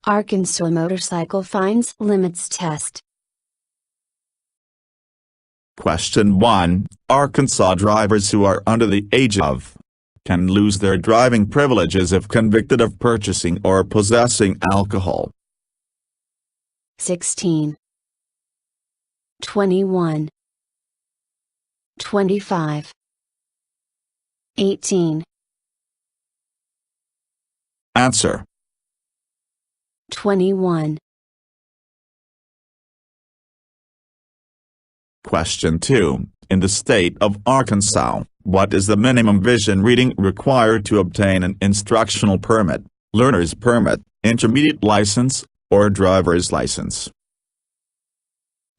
Arkansas Motorcycle Fines Limits Test. Question 1. Arkansas drivers who are under the age of can lose their driving privileges if convicted of purchasing or possessing alcohol. 16, 21, 25, 18. Answer: 21. Question 2. In the state of Arkansas, what is the minimum vision reading required to obtain an instructional permit, learner's permit, intermediate license, or driver's license?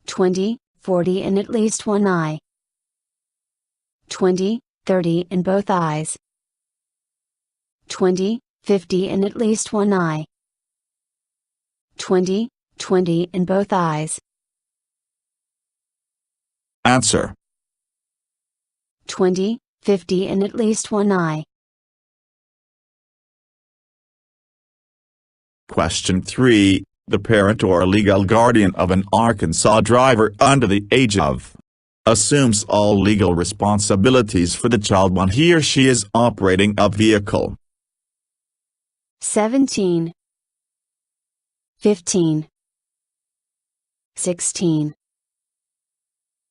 20, 40 in at least one eye. 20, 30 in both eyes. 20, 50 in at least one eye. 20, 20 in both eyes. Answer: 20, 50 in at least one eye. Question 3. The parent or legal guardian of an Arkansas driver under the age of assumes all legal responsibilities for the child when he or she is operating a vehicle. 17, 15, 16,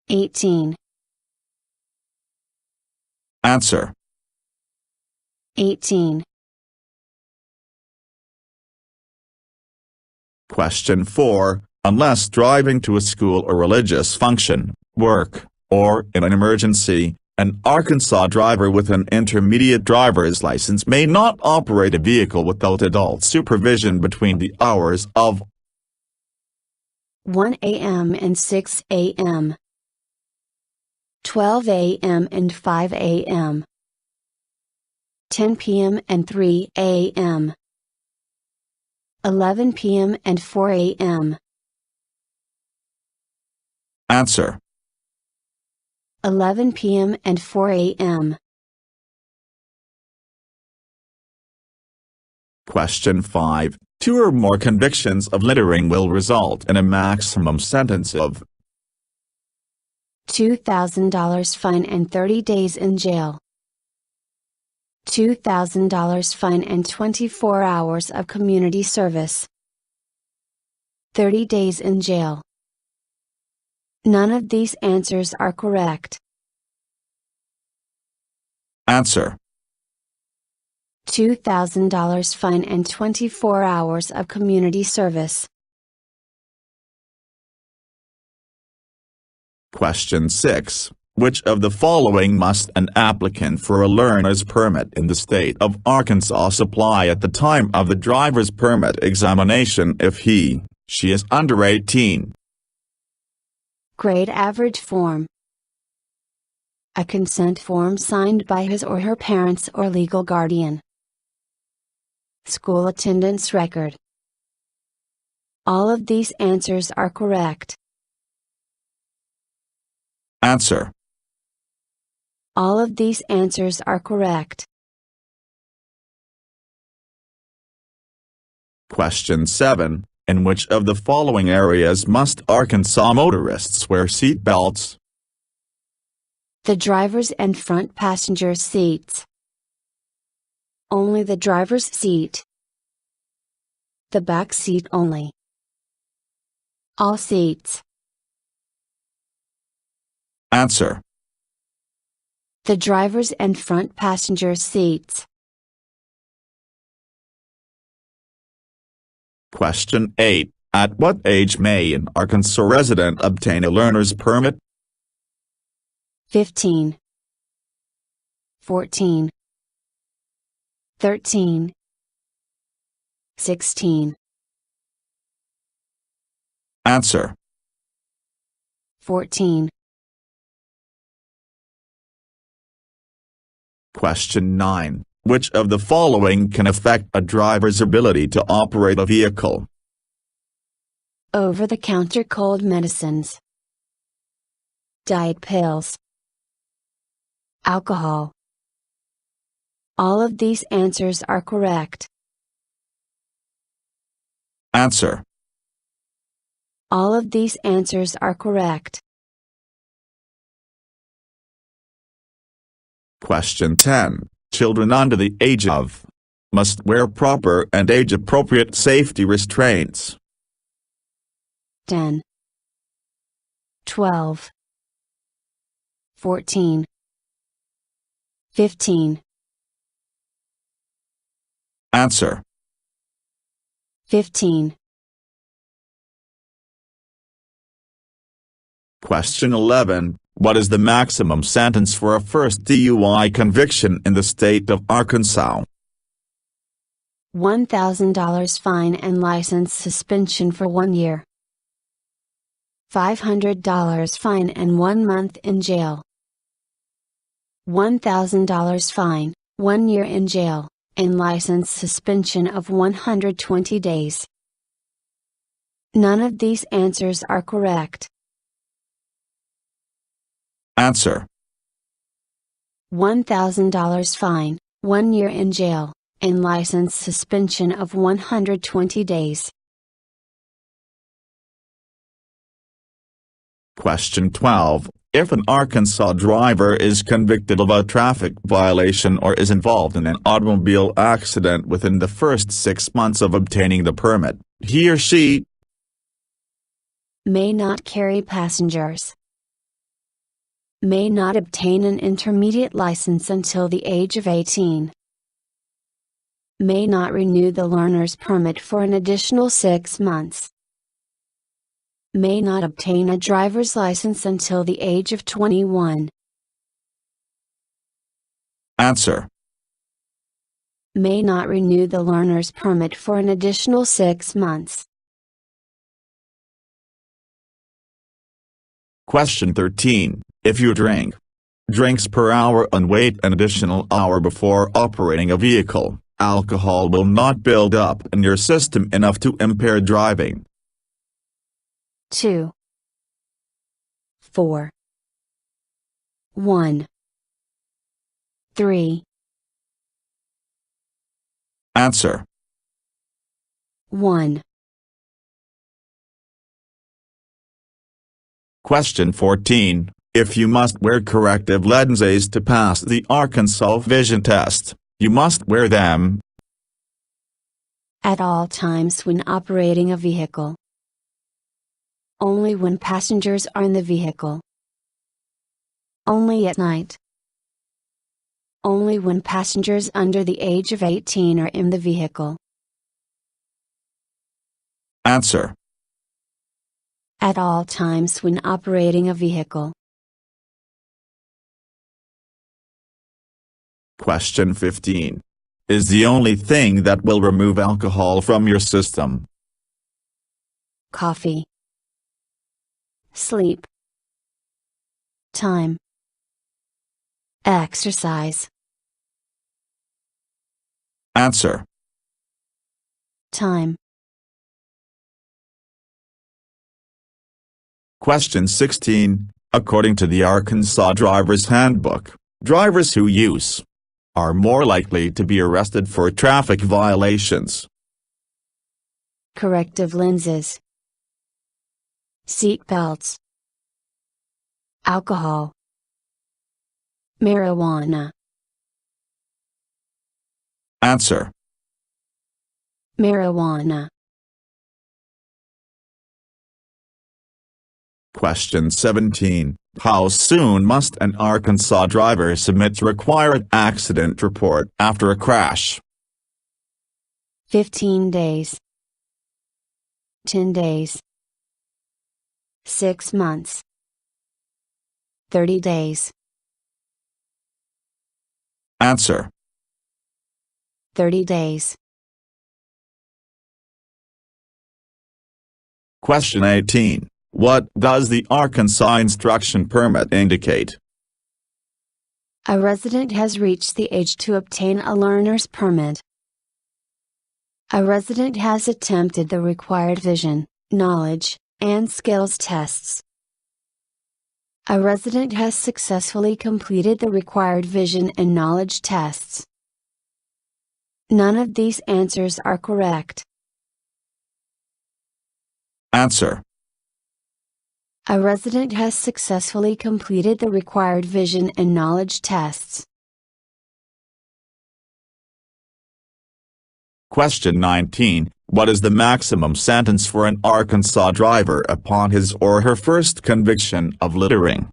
18. Answer: 18. Question 4. Unless driving to a school or religious function, work, or in an emergency, an Arkansas driver with an intermediate driver's license may not operate a vehicle without adult supervision between the hours of 1 a.m. and 6 a.m. 12 a.m. and 5 a.m. 10 p.m. and 3 a.m. 11 p.m. and 4 a.m. Answer: 11 p.m. and 4 a.m. Question 5. 2 or more convictions of littering will result in a maximum sentence of $2,000 fine and 30 days in jail. $2,000 fine and 24 hours of community service. 30 days in jail. None of these answers are correct. Answer: $2,000 fine and 24 hours of community service. Question 6. Which of the following must an applicant for a learner's permit in the state of Arkansas supply at the time of the driver's permit examination if she is under 18? Grade average form. A consent form signed by his or her parents or legal guardian. School attendance record. All of these answers are correct. Answer: All of these answers are correct. Question 7. In which of the following areas must Arkansas motorists wear seat belts? The driver's and front passenger's seats. Only the driver's seat. The back seat only. All seats. Answer: The driver's and front passenger's seats. Question 8. At what age may an Arkansas resident obtain a learner's permit? 15, 14, 13, 16. Answer: 14. Question 9. Which of the following can affect a driver's ability to operate a vehicle? Over-the-counter cold medicines. Diet pills. Alcohol. All of these answers are correct. Answer. All of these answers are correct. Question 10. Children under the age of must wear proper and age-appropriate safety restraints. 10, 12, 14, 15. Answer. 15. Question 11. What is the maximum sentence for a first DUI conviction in the state of Arkansas? $1,000 fine and license suspension for 1 year. $500 fine and 1 month in jail. $1,000 fine, 1 year in jail, and license suspension of 120 days. None of these answers are correct. Answer. $1,000 fine, 1 year in jail, and license suspension of 120 days. Question 12. If an Arkansas driver is convicted of a traffic violation or is involved in an automobile accident within the first 6 months of obtaining the permit, he or she may not carry passengers, may not obtain an intermediate license until the age of 18, may not renew the learner's permit for an additional 6 months, may not obtain a driver's license until the age of 21. Answer. May not renew the learner's permit for an additional 6 months. Question 13. If you drink drinks per hour and wait an additional hour before operating a vehicle, alcohol will not build up in your system enough to impair driving. 2, 4, 1, 3. Answer. 1. Question 14. If you must wear corrective lenses to pass the Arkansas vision test, you must wear them at all times when operating a vehicle. Only when passengers are in the vehicle. Only at night. Only when passengers under the age of 18 are in the vehicle. Answer. At all times when operating a vehicle. Question 15. Is the only thing that will remove alcohol from your system coffee, sleep, time, exercise. Answer. Time. Question 16. According to the Arkansas Driver's Handbook, drivers who use are more likely to be arrested for traffic violations. Corrective lenses, seat belts, alcohol, marijuana. Answer. Marijuana. Question 17. How soon must an Arkansas driver submit required accident report after a crash? 15 days. 10 days. 6 months. 30 days. Answer. 30 days. Question 18. What does the Arkansas Instruction Permit indicate? A resident has reached the age to obtain a learner's permit. A resident has attempted the required vision, knowledge, and skills tests. A resident has successfully completed the required vision and knowledge tests. None of these answers are correct. Answer. A resident has successfully completed the required vision and knowledge tests. Question 19. What is the maximum sentence for an Arkansas driver upon his or her first conviction of littering?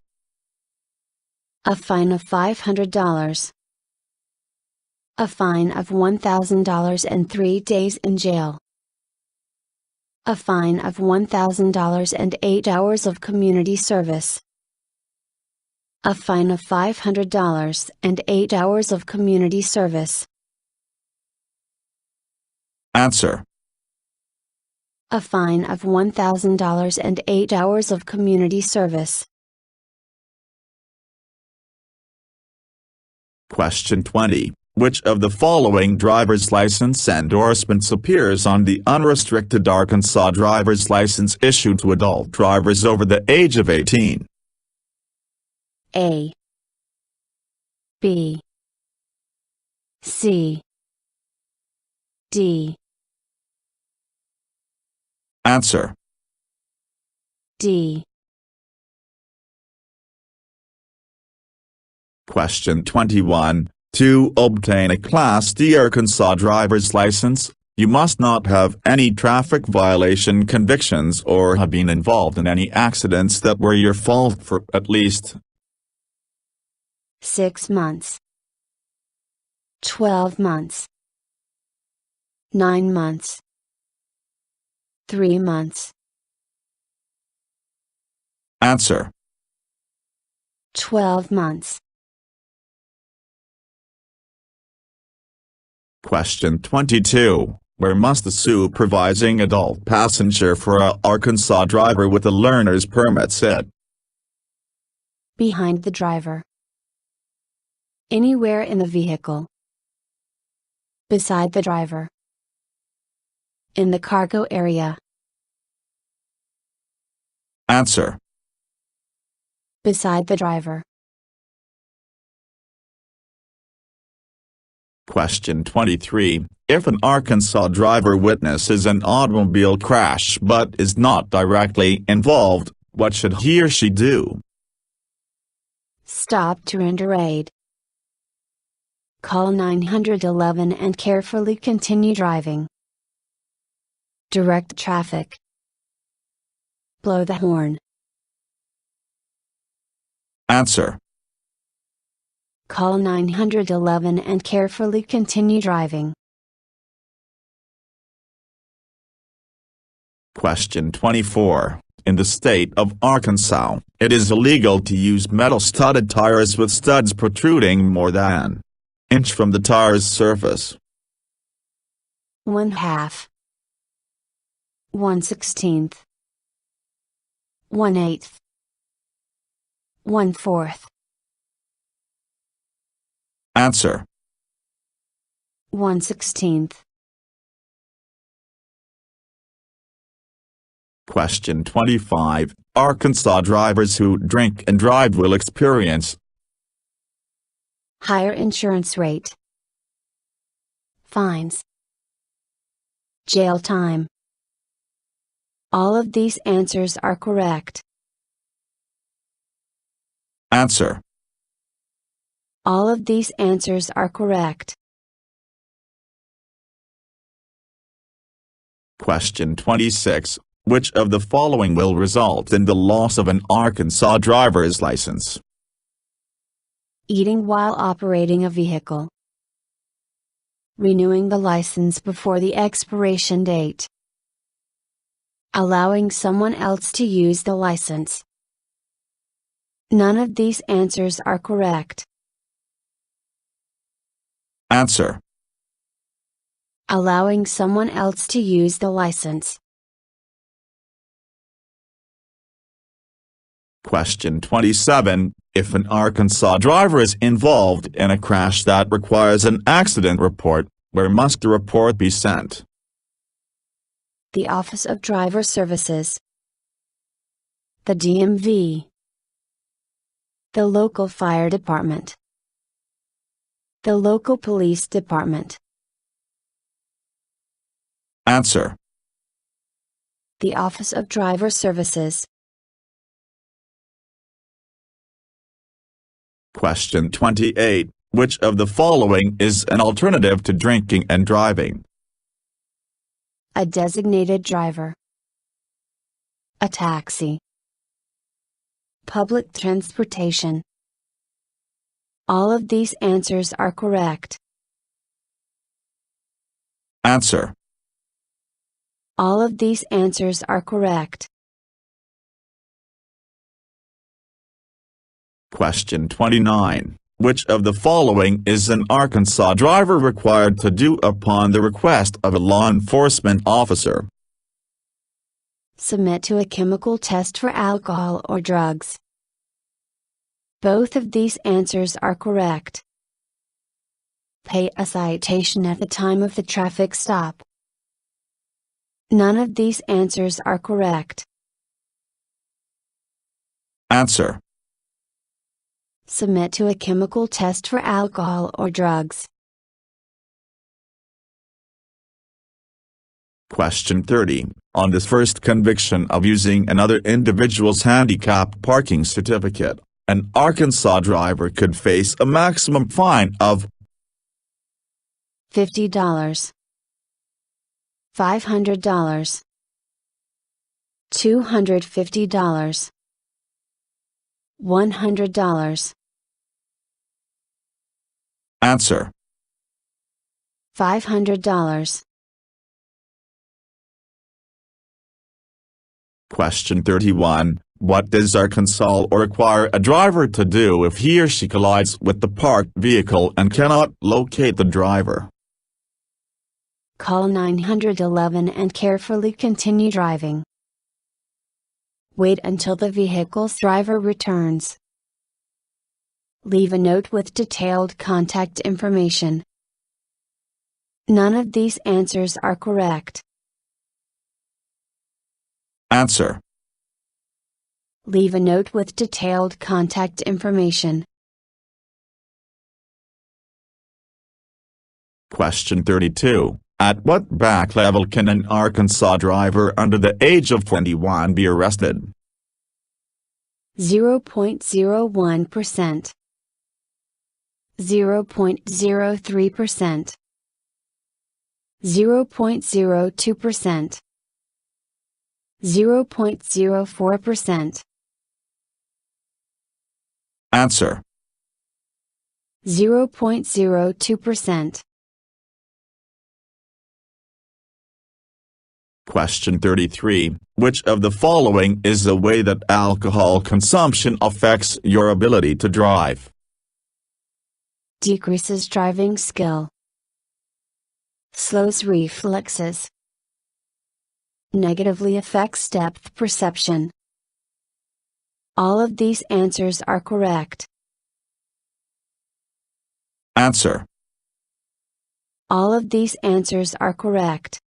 A fine of $500. A fine of $1,000 and 3 days in jail. A fine of $1,000 and 8 hours of community service. A fine of $500 and 8 hours of community service. Answer. A fine of $1,000 and 8 hours of community service. Question 20. Which of the following driver's license endorsements appears on the unrestricted Arkansas driver's license issued to adult drivers over the age of 18? A, B, C, D. Answer. D. Question 21. To obtain a Class D Arkansas driver's license, you must not have any traffic violation convictions or have been involved in any accidents that were your fault for at least 6 months, 12 months, 9 months, 3 months. Answer. 12 months. Question 22. Where must the supervising adult passenger for a Arkansas driver with a learner's permit sit? Behind the driver. Anywhere in the vehicle. Beside the driver. In the cargo area. Answer. Beside the driver. Question 23. If an Arkansas driver witnesses an automobile crash but is not directly involved, what should he or she do? Stop to render aid. Call 911 and carefully continue driving. Direct traffic. Blow the horn. Answer. Call 911 and carefully continue driving. Question 24. In the state of Arkansas, it is illegal to use metal-studded tires with studs protruding more than an inch from the tire's surface. 1/2, 1/16, 1/8, 1/4. Answer. 1/16. Question 25. Arkansas drivers who drink and drive will experience Higher insurance rate. Fines. Jail time. All of these answers are correct. Answer. All of these answers are correct. Question 26. Which of the following will result in the loss of an Arkansas driver's license? Eating while operating a vehicle. Renewing the license before the expiration date. Allowing someone else to use the license. None of these answers are correct. Answer. Allowing someone else to use the license. Question 27. If an Arkansas driver is involved in a crash that requires an accident report, where must the report be sent? The Office of Driver Services. The DMV. The local fire department. The local police department. Answer. The Office of Driver Services. Question 28. Which of the following is an alternative to drinking and driving? A designated driver. A taxi. Public transportation. All of these answers are correct. Answer. All of these answers are correct. Question 29. Which of the following is an Arkansas driver required to do upon the request of a law enforcement officer? Submit to a chemical test for alcohol or drugs. Both of these answers are correct. Pay a citation at the time of the traffic stop. None of these answers are correct. Answer. Submit to a chemical test for alcohol or drugs. Question 30. On this first conviction of using another individual's handicapped parking certificate, an Arkansas driver could face a maximum fine of $50, $500, $250, $100. Answer. $500. Question 31. What does Arkansas require a driver to do if he or she collides with the parked vehicle and cannot locate the driver? Call 911 and carefully continue driving. Wait until the vehicle's driver returns. Leave a note with detailed contact information. None of these answers are correct. Answer. Leave a note with detailed contact information. Question 32. At what back level can an Arkansas driver under the age of 21 be arrested? 0.01%, 0.03%, 0.02%, 0.04%. Answer. 0.02%. Question 33. Which of the following is the way that alcohol consumption affects your ability to drive? Decreases driving skill. Slows reflexes. Negatively affects depth perception. All of these answers are correct. Answer. All of these answers are correct.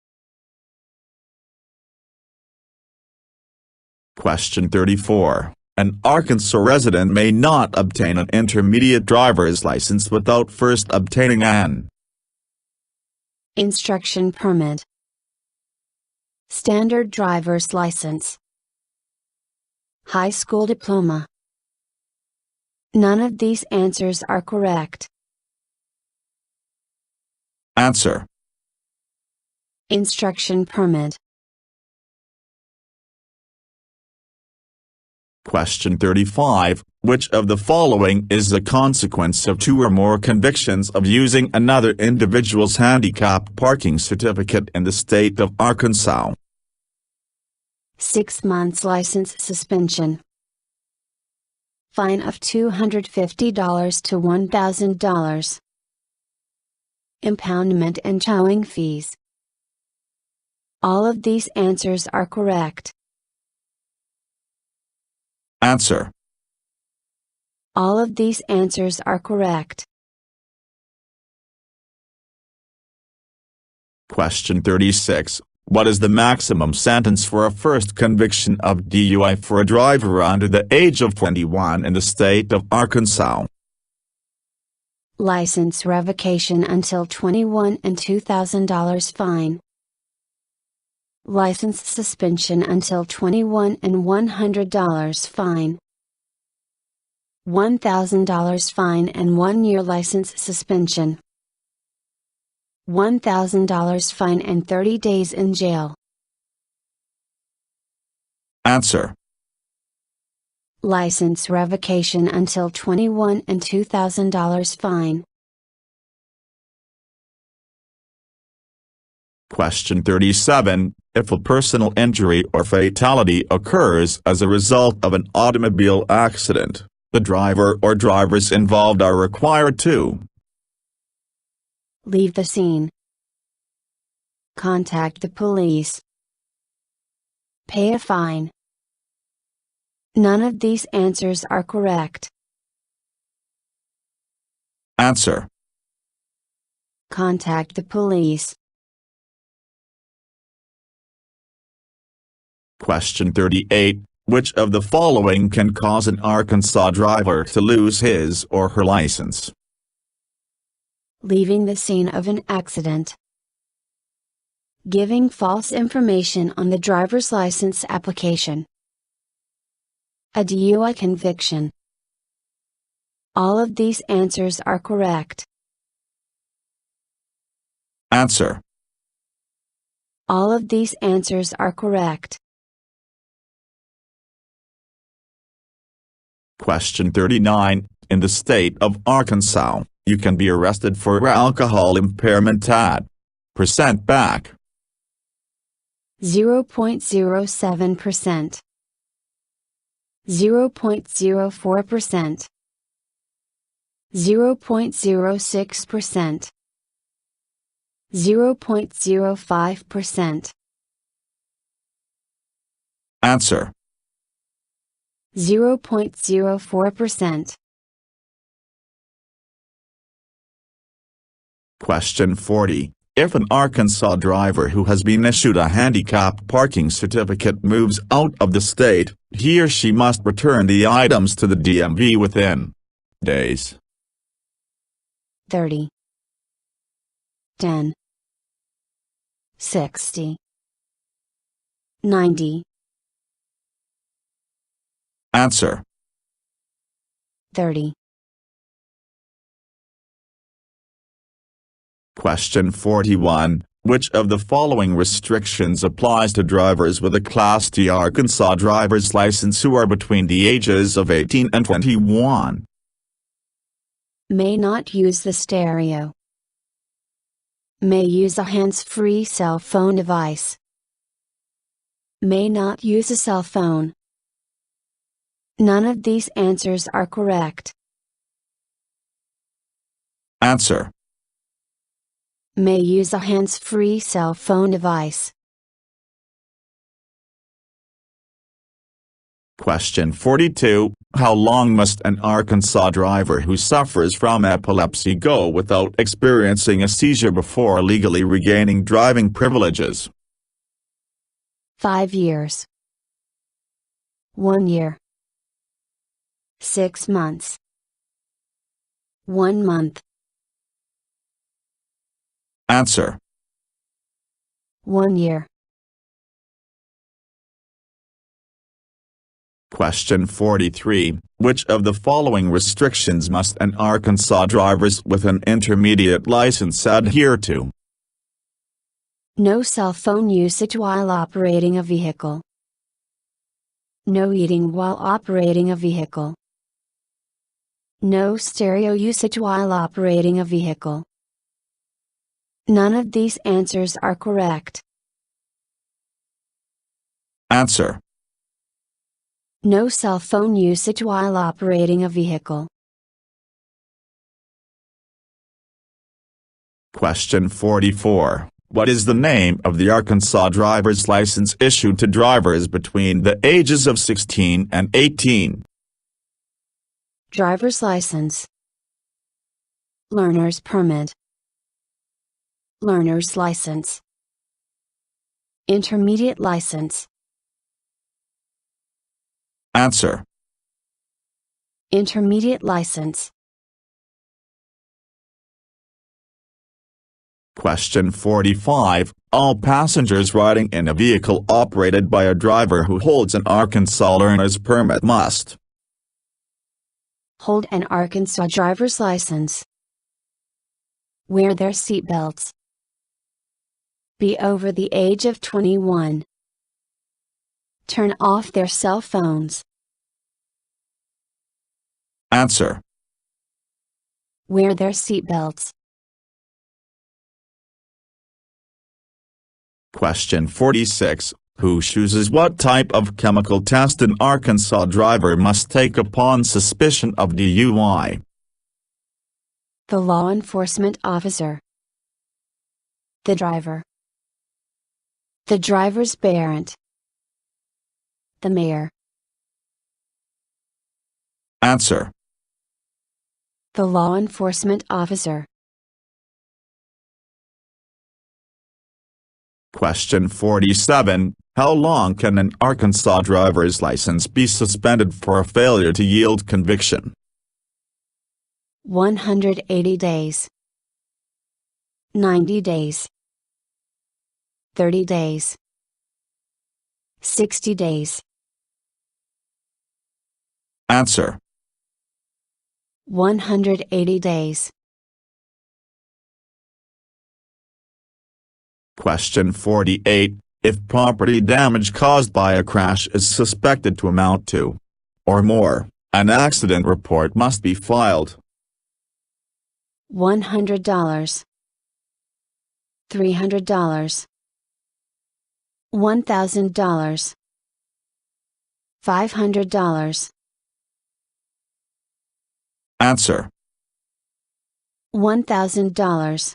Question 34. An Arkansas resident may not obtain an intermediate driver's license without first obtaining an Instruction Permit. Standard Driver's License. High School Diploma. None of these answers are correct. Answer. Instruction Permit. Question 35. Which of the following is the consequence of 2 or more convictions of using another individual's handicapped parking certificate in the state of Arkansas? 6 months license suspension. Fine of $250 to $1,000. Impoundment and towing fees. All of these answers are correct. Answer. All of these answers are correct. Question 36. What is the maximum sentence for a first conviction of DUI for a driver under the age of 21 in the state of Arkansas? License revocation until 21 and $2,000 fine. License suspension until 21 and $100 fine. $1,000 fine and 1 year license suspension. $1,000 fine and 30 days in jail. Answer. License revocation until 21 and $2,000 fine. Question 37. If a personal injury or fatality occurs as a result of an automobile accident, the driver or drivers involved are required to Leave the scene. Contact the police. Pay a fine. None of these answers are correct. Answer. Contact the police. Question 38. Which of the following can cause an Arkansas driver to lose his or her license? Leaving the scene of an accident. Giving false information on the driver's license application. A DUI conviction. All of these answers are correct. Answer. All of these answers are correct. Question 39. In the state of Arkansas, you can be arrested for alcohol impairment at % back. 0.07%. 0.04%. 0.06%. 0.05%. Answer. 0.04%. Question 40. If an Arkansas driver who has been issued a handicapped parking certificate moves out of the state, he or she must return the items to the DMV within days. 30. 10. 60. 90. Answer. 30. Question 41. Which of the following restrictions applies to drivers with a Class D Arkansas driver's license who are between the ages of 18 and 21? May not use the stereo. May use a hands-free cell phone device. May not use a cell phone. None of these answers are correct. Answer. May use a hands-free cell phone device. Question 42. How long must an Arkansas driver who suffers from epilepsy go without experiencing a seizure before legally regaining driving privileges? 5 years. 1 year. 6 months. 1 month. Answer. 1 year. Question 43. Which of the following restrictions must an Arkansas driver with an intermediate license adhere to? No cell phone usage while operating a vehicle. No eating while operating a vehicle. No stereo usage while operating a vehicle. None of these answers are correct. Answer. No cell phone usage while operating a vehicle. Question 44. What is the name of the Arkansas driver's license issued to drivers between the ages of 16 and 18? Driver's license. Learner's permit. Learner's license. Intermediate license. Answer. Intermediate license. Question 45. All passengers riding in a vehicle operated by a driver who holds an Arkansas learner's permit must hold an Arkansas driver's license, wear their seatbelts, be over the age of 21, turn off their cell phones. Answer. Wear their seatbelts. Question 46. Who chooses what type of chemical test an Arkansas driver must take upon suspicion of DUI? The law enforcement officer. The driver. The driver's parent. The mayor. Answer. The law enforcement officer. Question 47. How long can an Arkansas driver's license be suspended for a failure to yield conviction? 180 days. 90 days. 30 days. 60 days. Answer. 180 days. Question 48. If property damage caused by a crash is suspected to amount to, or more, an accident report must be filed. $100. $300. $1,000. $500. Answer. $1,000.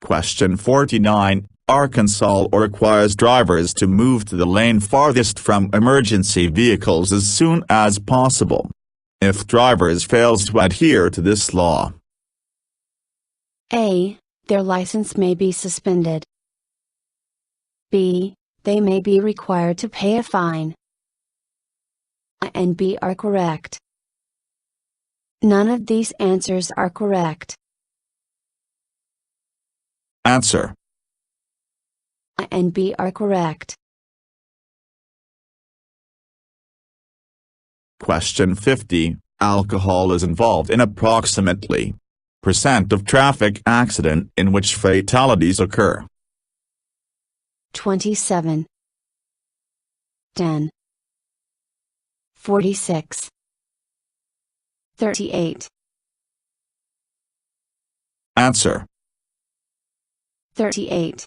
Question 49. Arkansas requires drivers to move to the lane farthest from emergency vehicles as soon as possible. If drivers fails to adhere to this law: A. Their license may be suspended. B. They may be required to pay a fine. A and B are correct. None of these answers are correct. Answer. A and B are correct. Question 50. Alcohol is involved in approximately % of traffic accident in which fatalities occur. 27. 10. 46. 38. Answer. 38.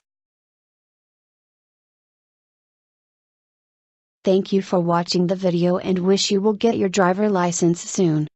Thank you for watching the video and wish you will get your driver license soon.